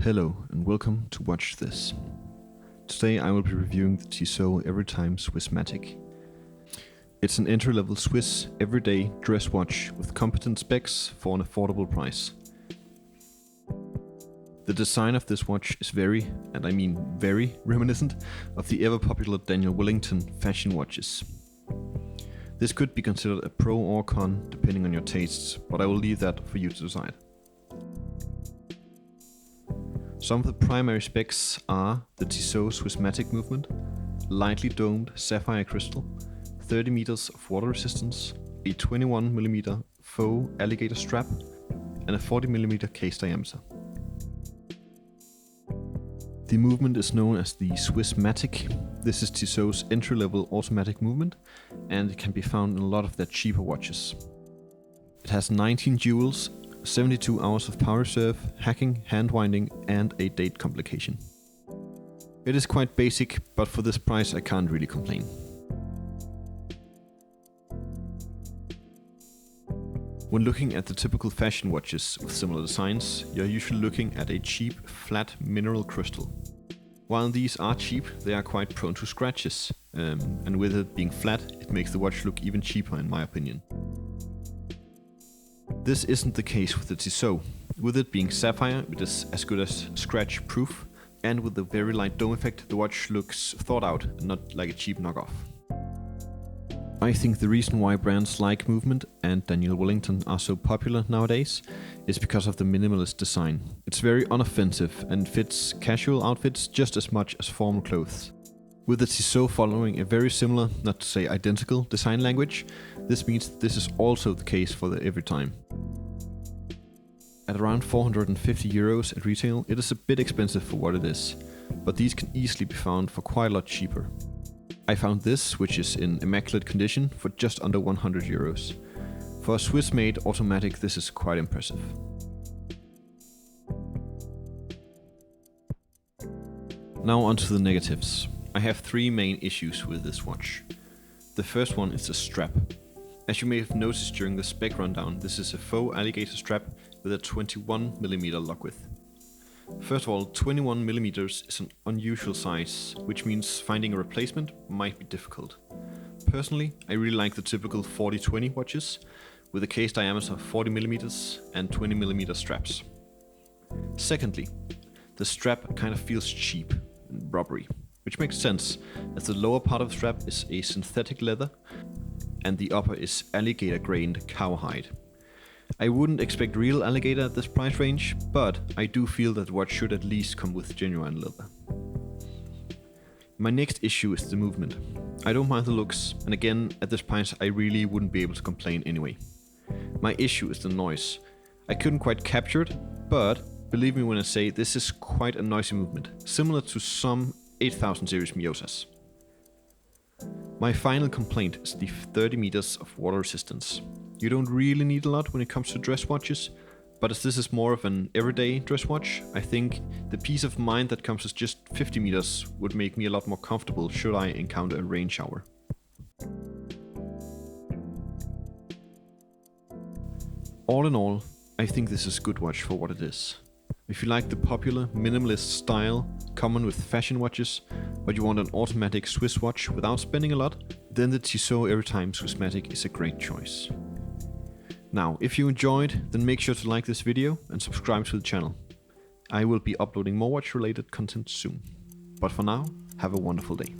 Hello and welcome to Watch This. Today I will be reviewing the Tissot Everytime Swissmatic. It's an entry-level Swiss everyday dress watch with competent specs for an affordable price. The design of this watch is very, and I mean very, reminiscent of the ever-popular Daniel Wellington fashion watches. This could be considered a pro or con depending on your tastes, but I will leave that for you to decide. Some of the primary specs are the Tissot Swissmatic movement, lightly domed sapphire crystal, 30 meters of water resistance, a 21mm faux alligator strap, and a 40mm case diameter. The movement is known as the Swissmatic. This is Tissot's entry-level automatic movement, and it can be found in a lot of their cheaper watches. It has 19 jewels, 72 hours of power reserve, hacking, hand winding, and a date complication. It is quite basic, but for this price I can't really complain. When looking at the typical fashion watches with similar designs, you're usually looking at a cheap, flat mineral crystal. While these are cheap, they are quite prone to scratches, and with it being flat, it makes the watch look even cheaper in my opinion. This isn't the case with the Tissot. With it being sapphire, it is as good as scratch proof, and with the very light dome effect, the watch looks thought out and not like a cheap knockoff. I think the reason why brands like Movement and Daniel Wellington are so popular nowadays is because of the minimalist design. It's very unoffensive and fits casual outfits just as much as formal clothes. With the Tissot following a very similar, not to say identical, design language, this means that this is also the case for the Everytime. At around 450 euros at retail, it is a bit expensive for what it is, but these can easily be found for quite a lot cheaper. I found this, which is in immaculate condition, for just under 100 euros. For a Swiss-made automatic, this is quite impressive. Now onto the negatives. I have three main issues with this watch. The first one is the strap. As you may have noticed during the spec rundown, this is a faux alligator strap with a 21mm lock width. First of all, 21mm is an unusual size, which means finding a replacement might be difficult. Personally, I really like the typical 40-20 watches, with a case diameter of 40mm and 20mm straps. Secondly, the strap kind of feels cheap and rubbery, which makes sense, as the lower part of the strap is a synthetic leather, and the upper is alligator-grained cowhide. I wouldn't expect real alligator at this price range, but I do feel that the watch should at least come with genuine leather. My next issue is the movement. I don't mind the looks, and again, at this price I really wouldn't be able to complain anyway. My issue is the noise. I couldn't quite capture it, but believe me when I say this is quite a noisy movement, similar to some 8000 series Miyosas. My final complaint is the 30 meters of water resistance. You don't really need a lot when it comes to dress watches, but as this is more of an everyday dress watch, I think the peace of mind that comes with just 50 meters would make me a lot more comfortable should I encounter a rain shower. All in all, I think this is a good watch for what it is. If you like the popular minimalist style common with fashion watches, but you want an automatic Swiss watch without spending a lot, then the Tissot Everytime Swissmatic is a great choice. Now, if you enjoyed, then make sure to like this video and subscribe to the channel. I will be uploading more watch related content soon. But for now, have a wonderful day.